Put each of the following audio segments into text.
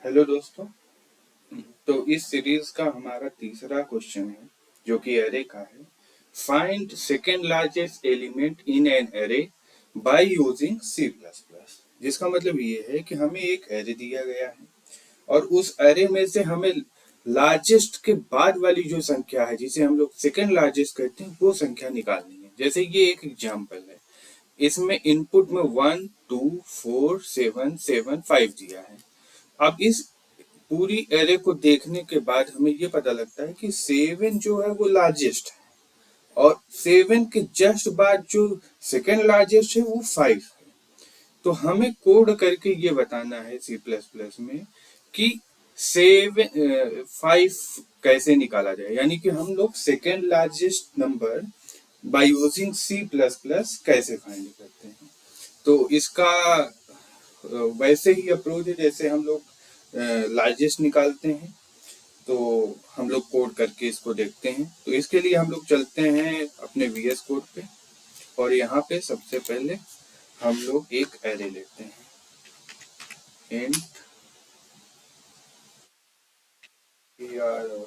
Hello दोस्तों। तो इस सीरीज का हमारा तीसरा क्वेश्चन है जो कि एरे का है। Find second largest element in an array by using C plus plus. जिसका मतलब ये है कि हमें एक एरे दिया गया है और उस एरे में से हमें लार्जेस्ट के बाद वाली जो संख्या है जिसे हम लोग सेकेंड लार्जेस्ट कहते हैं वो संख्या निकालनी है। जैसे ये एक एग्जाम्पल है, इसमें इनपुट में 1 2 4 7 7 5 दिया है। अब इस पूरी एरे को देखने के बाद हमें ये पता लगता है कि 7 जो है वो लार्जेस्ट है और 7 के जस्ट बाद जो सेकेंड लार्जेस्ट है वो 5 है। तो हमें कोड करके ये बताना है सी प्लस प्लस में कि 5 कैसे निकाला जाए, यानी कि हम लोग second largest number by using C plus plus कैसे फाइंड करते हैं। तो इसका वैसे ही अप्रोच है जैसे हम लोग लार्जेस्ट निकालते हैं। तो हम लोग कोड करके इसको देखते हैं। तो इसके लिए हम लोग चलते हैं अपने VS कोड पे और यहाँ पे सबसे पहले हम लोग एक एरे लेते हैं, इंट AR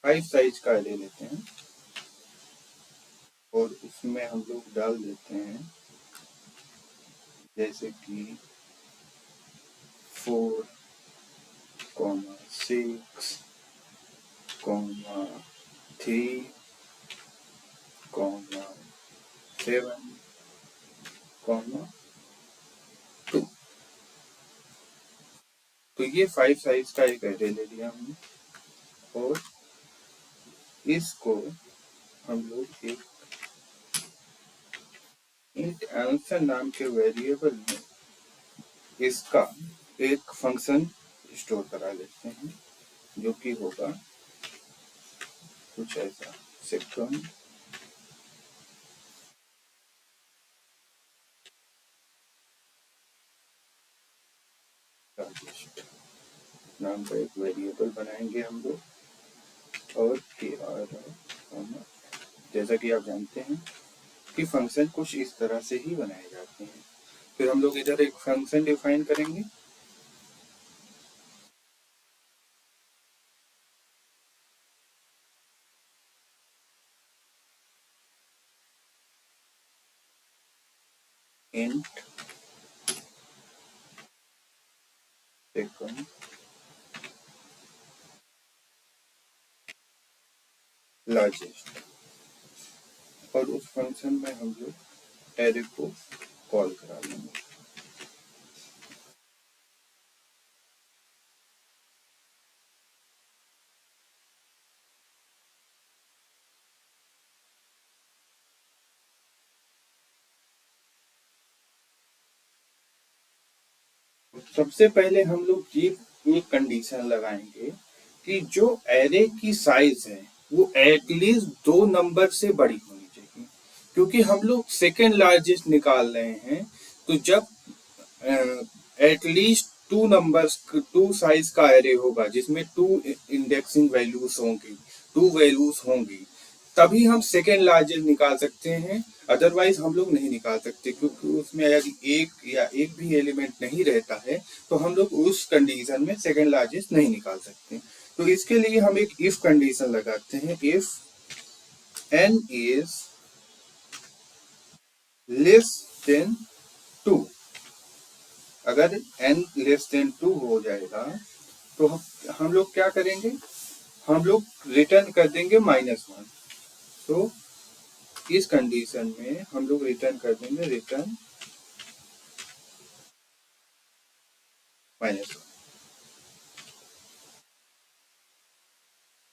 5 साइज का एरे लेते हैं और उसमें हम लोग डाल देते हैं जैसे कि 4 6 3 7 2। तो ये 5 साइज का एक एरे ले लिया हमने और इसको हम लोग एक इंट आंसर नाम के वेरिएबल में इसका एक फंक्शन स्टोर करा लेते हैं जो कि होगा कुछ ऐसा, सेकंड लार्जेस्ट नाम का एक वेरिएबल बनाएंगे हम लोग और जैसा कि आप जानते हैं कि फंक्शन कुछ इस तरह से ही बनाए जाते हैं। फिर हम लोग इधर एक फंक्शन डिफाइन करेंगे इंट सेकंड लार्जेस्ट और उस फंक्शन में हम लोग एरे को कॉल करा लेंगे। सबसे पहले हम लोग ये एक कंडीशन लगाएंगे कि जो एरे की साइज है वो एटलीस्ट 2 नंबर से बड़ी होनी चाहिए, क्योंकि हम लोग सेकेंड लार्जेस्ट निकाल रहे हैं। तो जब एटलीस्ट 2 साइज का एरे होगा जिसमें 2 इंडेक्सिंग वैल्यूज होंगी, 2 वैल्यूज होंगी, तभी हम सेकेंड लार्जेस्ट निकाल सकते हैं। अदरवाइज हम लोग नहीं निकाल सकते, क्योंकि उसमें यदि एक भी एलिमेंट नहीं रहता है तो हम लोग उस कंडीशन में सेकेंड लार्जेस्ट नहीं निकाल सकते। तो इसके लिए हम एक इफ कंडीशन लगाते हैं, if n is less than 2। अगर n लेस देन 2 हो जाएगा तो हम लोग क्या करेंगे, हम लोग रिटर्न कर देंगे -1। तो इस कंडीशन में हम लोग रिटर्न कर देंगे रिटर्न -1।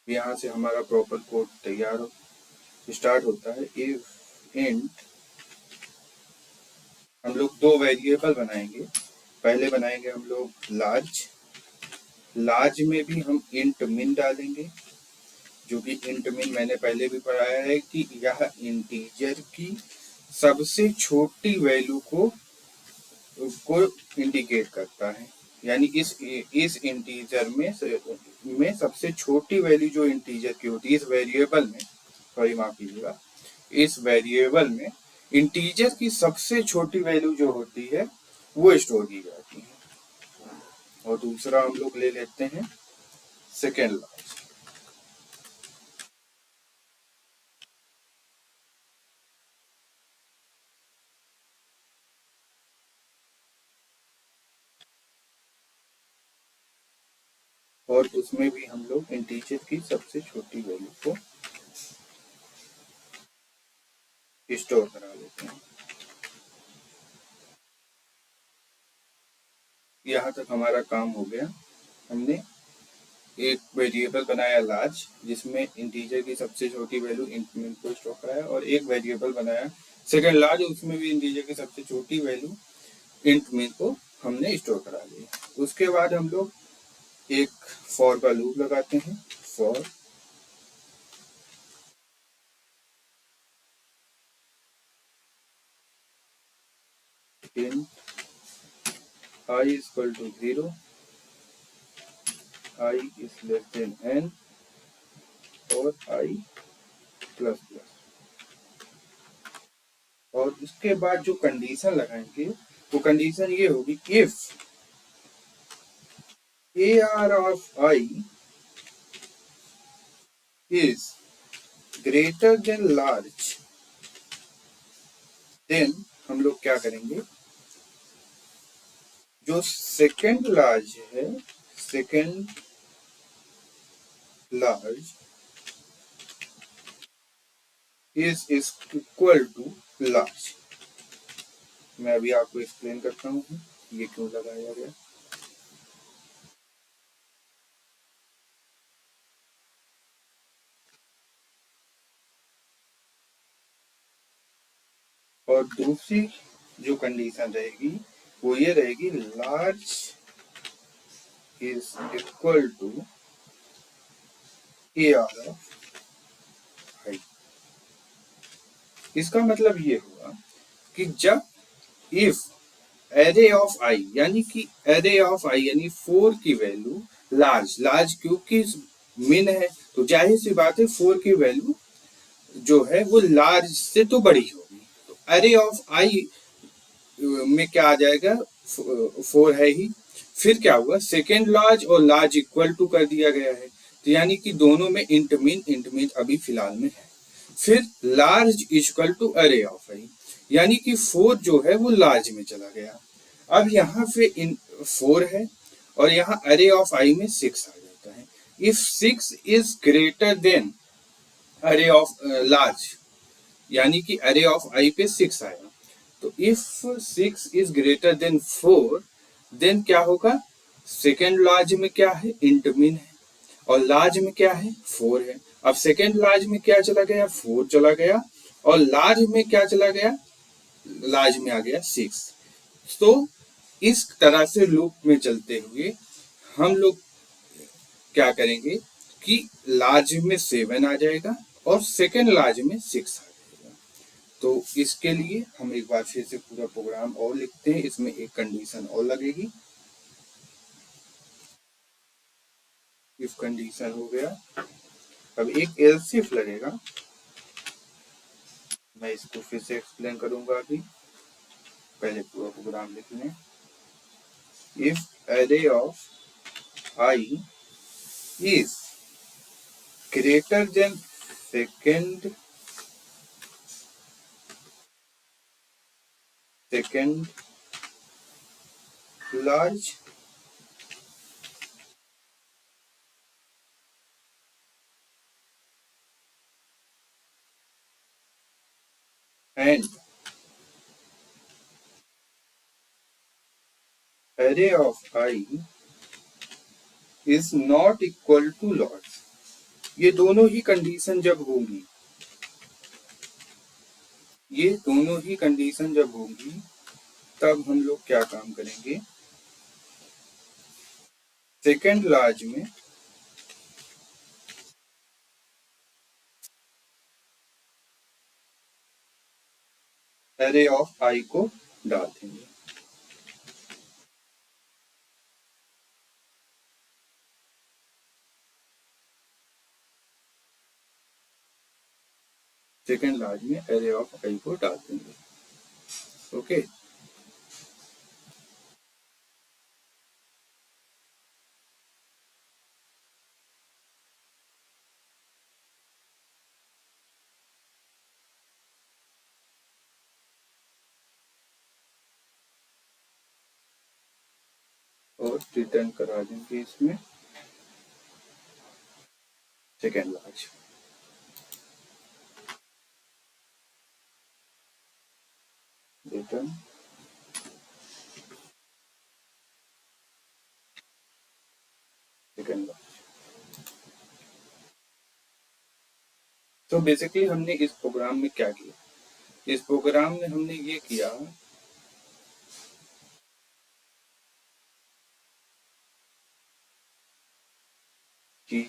यहाँ से हमारा प्रॉपर कोड तैयार स्टार्ट होता है। इफ इंट हम लोग 2 वेरिएबल बनाएंगे। पहले बनाएंगे हम लोग लार्ज में भी हम इंट मिन डालेंगे, जो कि इंट मिन मैंने पहले भी पढ़ाया है कि यह इंटीजर की सबसे छोटी वैल्यू को इंडिकेट करता है। यानी इस इंटीजर में सबसे छोटी वैल्यू जो इंटीजर की होती है इस वेरिएबल में, सॉरी माफ कीजिएगा, इस वेरिएबल में इंटीजर की सबसे छोटी वैल्यू जो होती है वो स्टोर की जाती है। और दूसरा हम लोग ले लेते हैं सेकेंड लार्ज। और उसमें भी हम लोग इंटीजर की सबसे छोटी वैल्यू को स्टोर करा लेते हैं। यहाँ तक हमारा काम हो गया। हमने एक वेरिएबल बनाया लार्ज, जिसमें इंटीजर की सबसे छोटी वैल्यू इंक्रीमेंट को स्टोर कराया, और एक वेरिएबल बनाया सेकेंड लार्ज, उसमें भी इंटीजर की सबसे छोटी वैल्यू इंक्रीमेंट को हमने स्टोर करा लिया। उसके बाद हम लोग एक फॉर का लूप लगाते हैं। For in I is equal to 0, I is less than n और I प्लस प्लस। और उसके बाद जो कंडीशन लगाएंगे वो कंडीशन ये होगी, if AR of I is greater than large, then हम लोग क्या करेंगे, जो सेकेंड लार्ज है, second large is equal to large. मैं अभी आपको एक्सप्लेन करता हूँ ये क्यों लगाया गया। और दूसरी जो कंडीशन रहेगी वो ये रहेगी, large is equal to AR of I। इसका मतलब ये हुआ कि जब इफ एरे ऑफ I, यानी कि एरे ऑफ I यानी 4 की वैल्यू लार्ज, लार्ज क्योंकि मिन है तो जाहिर सी बात है 4 की वैल्यू जो है वो लार्ज से तो बड़ी होगी। तो एरे ऑफ I में क्या आ जाएगा, 4 है ही। फिर क्या हुआ, सेकेंड लार्ज और लार्ज इक्वल टू कर दिया गया है, तो यानी कि दोनों में इंटमीन अभी फिलहाल में है। फिर लार्ज इक्वल टू अरे ऑफ आई, यानी कि 4 जो है वो लार्ज में चला गया। अब यहाँ पे 4 है और यहाँ अरे ऑफ आई में 6 आ जाता है। If 6 is greater than array of large, यानी कि अरे ऑफ आई पे 6 आया, तो if 6 is greater than 4, then क्या होगा, सेकेंड लार्ज में क्या है, इंटमीन है, और लार्ज में क्या है, 4 है। अब सेकेंड लार्ज में क्या चला गया, 4 चला गया, और लार्ज में क्या चला गया, लार्ज में आ गया 6। तो इस तरह से लूप में चलते हुए हम लोग क्या करेंगे कि लार्ज में 7 आ जाएगा और सेकेंड लार्ज में 6 आ जाएगा। तो इसके लिए हम एक बार फिर से पूरा प्रोग्राम और लिखते हैं, इसमें एक कंडीशन और लगेगी। इफ कंडीशन हो गया, अब एक एल्स इफ लगेगा। मैं इसको फिर से एक्सप्लेन करूंगा अभी, पहले पूरा प्रोग्राम लिख लें। If array of I is greater then second large and array of I is not equal to large, ये दोनों ही कंडीशन जब होंगी, ये दोनों ही कंडीशन जब होंगी तब हम लोग क्या काम करेंगे, सेकेंड लार्ज में एरे ऑफ आई को डाल देंगे। सेकेंड लार्ज में एरे ऑफ आई को डाल देंगे। ओके। और रिटर्न करा देंगे इसमें second large. Return second large. तो बेसिकली हमने इस प्रोग्राम में क्या किया, इस प्रोग्राम में हमने ये किया कि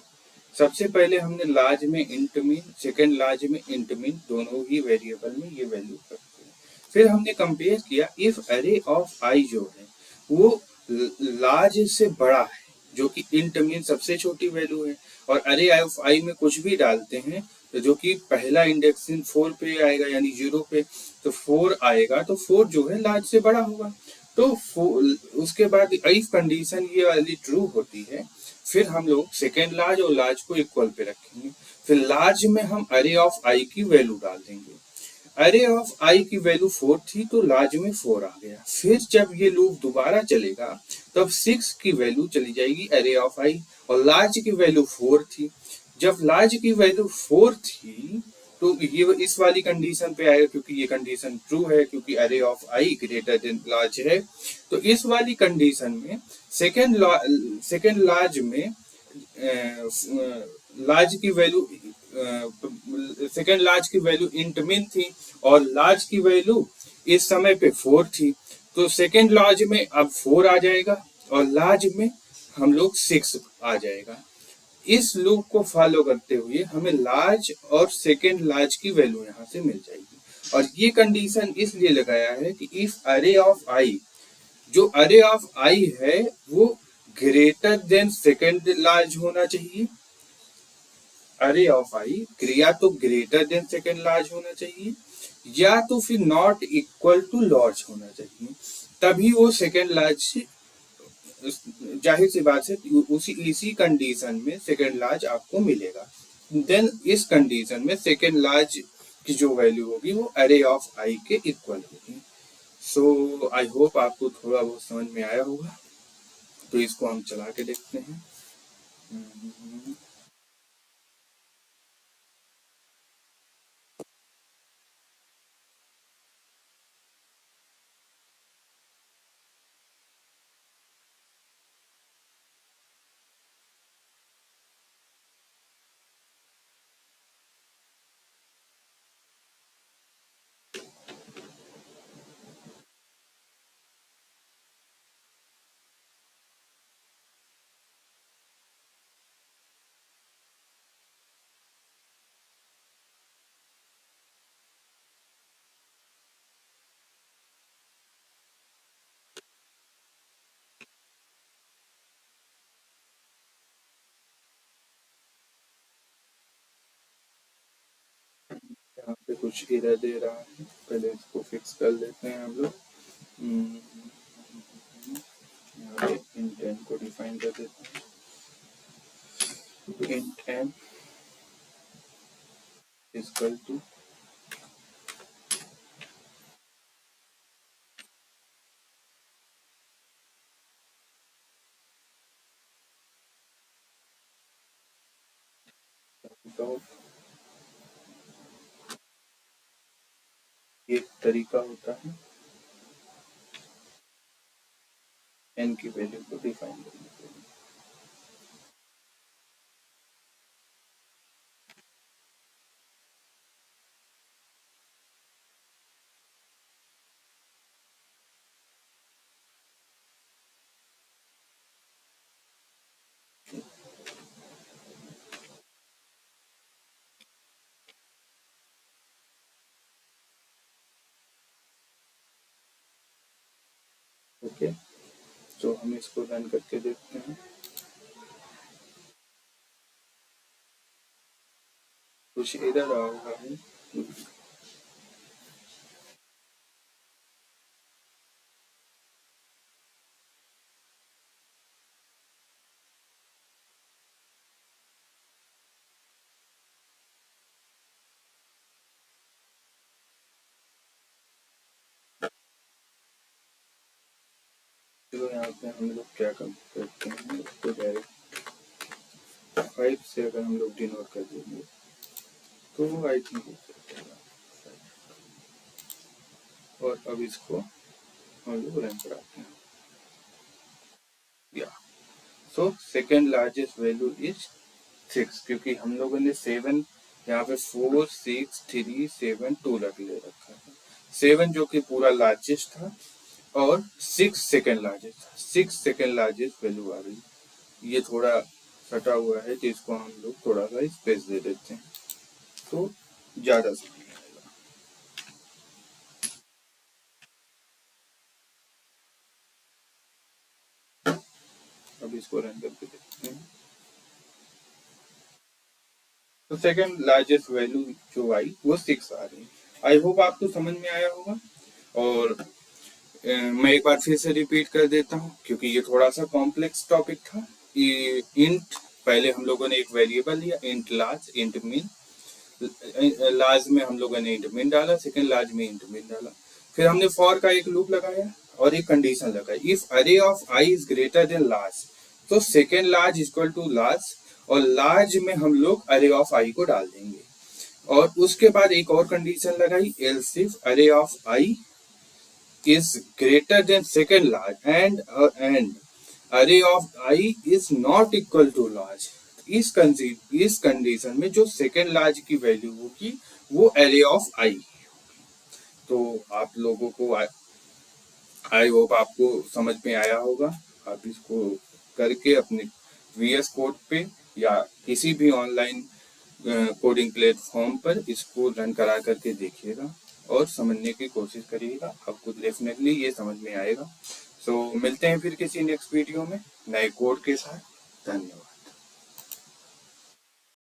सबसे पहले हमने लार्ज में इंट मीन, सेकेंड लार्ज में इंट मीन, दोनों ही वेरिएबल में ये वैल्यू रखते हैं। फिर हमने कंपेयर किया इफ अरे ऑफ आई जो है वो लार्ज से बड़ा है, जो कि इंट मीन सबसे छोटी वैल्यू है, और अरे ऑफ आई में कुछ भी डालते हैं तो जो कि पहला इंडेक्सिंग 4 पे आएगा यानी 0 पे, तो 4 आएगा तो 4 जो है लार्ज से बड़ा होगा। तो उसके बाद इफ कंडीशन ये वाली ट्रू होती है, फिर हम लोग सेकेंड लार्ज और लार्ज को इक्वल पे रखेंगे। फिर लार्ज में हम अरे ऑफ आई की वैल्यू डाल देंगे। अरे ऑफ आई की वैल्यू 4 थी तो लार्ज में 4 आ गया। फिर जब ये लूप दोबारा चलेगा तब 6 की वैल्यू चली जाएगी अरे ऑफ आई, और लार्ज की वैल्यू 4 थी। जब लार्ज की वैल्यू 4 थी तो ये इस वाली कंडीशन पे आएगा, क्योंकि ये कंडीशन ट्रू है, क्योंकि अरे of I greater than large है। तो इस वाली कंडीशन में सेकेंड लार्ज में लार्ज की वैल्यू सेकेंड लार्ज की वैल्यू इंट मिन थी और लार्ज की वैल्यू इस समय पे 4 थी। तो सेकेंड लार्ज में अब 4 आ जाएगा और लार्ज में हम लोग 6 आ जाएगा। इस लूप को फॉलो करते हुए हमें लार्ज और सेकेंड लार्ज की वैल्यू यहाँ से मिल जाएगी। और ये कंडीशन इसलिए लगाया है कि इफ अरे ऑफ आई, जो अरे ऑफ आई है वो ग्रेटर देन सेकेंड लार्ज होना चाहिए। अरे ऑफ आई या तो ग्रेटर देन सेकेंड लार्ज होना चाहिए या तो फिर नॉट इक्वल टू लार्ज होना चाहिए, तभी वो सेकेंड लार्ज से, जाहिर सी बात है उसी इसी कंडीशन में सेकेंड लार्ज आपको मिलेगा। देन इस कंडीशन में सेकेंड लार्ज की जो वैल्यू होगी वो अरे ऑफ आई के इक्वल होगी। सो आई होप आपको थोड़ा बहुत समझ में आया होगा। तो इसको हम चला के देखते हैं। यहाँ पे कुछ एरर दे रहा है, पहले इसको फिक्स कर लेते हैं हम लोग। यहाँ पे इंट एन को डिफाइन कर देते हैं। Int n is equal to एक तरीका होता है एन की वैल्यू को डिफाइन करने के लिए। ओके, तो हम इसको रन करके देखते हैं। कुछ एरर आ रहा है। तो यहाँ पे हम लोग क्या करते हैं, इसको डायरेक्ट 5 से अगर हम लोग डिनोट कर देंगे तो आई थिंक हो जाएगा। और अब इसको हम लोग रन कराते हैं। या so second largest value is 6, क्योंकि हम लोगों ने 7 यहाँ पे 4 6 3 7 2 ले रखा है। 7 जो कि पूरा लार्जेस्ट था और 6 सेकेंड लार्जेस्ट था। 6 सेकेंड लार्जेस्ट वैल्यू आ गई। ये थोड़ा सटा हुआ है तो इसको हम लोग थोड़ा सा स्पेस दे देते हैं तो ज्यादा सही आएगा। अब इसको रन करके देखते हैं। तो सेकेंड लार्जेस्ट वैल्यू जो आई वो 6 आ रही। आई होप आपको समझ में आया होगा। और मैं एक बार फिर से रिपीट कर देता हूँ क्योंकि ये थोड़ा सा कॉम्प्लेक्स टॉपिक था। इंट पहले हम लोगों ने एक वेरिएबल लिया इंट लार्ज इंट मिन। लार्ज में हम लोगों ने इंट मिन डाला, सेकेंड लार्ज में इंट मिन डाला। फिर हमने फॉर का एक लूप लगाया और एक कंडीशन लगाई, if array of I is greater than large तो second large equal to large, और लार्ज में हम लोग अरे ऑफ आई को डाल देंगे। और उसके बाद एक और कंडीशन लगाई, else if array of I is greater than second large and array of I is not equal to large। इस कंडीशन में जो सेकेंड लार्ज की वैल्यू होगी वो array of I। तो आप लोगों को आई होप आपको समझ में आया होगा। आप इसको करके अपने VS कोड पे या किसी भी ऑनलाइन कोडिंग प्लेटफॉर्म पर इसको रन करा करके देखिएगा और समझने की कोशिश करिएगा। आपको डेफिनेटली ये समझ में आएगा। सो मिलते हैं फिर किसी नेक्स्ट वीडियो में नए कोड के साथ। धन्यवाद।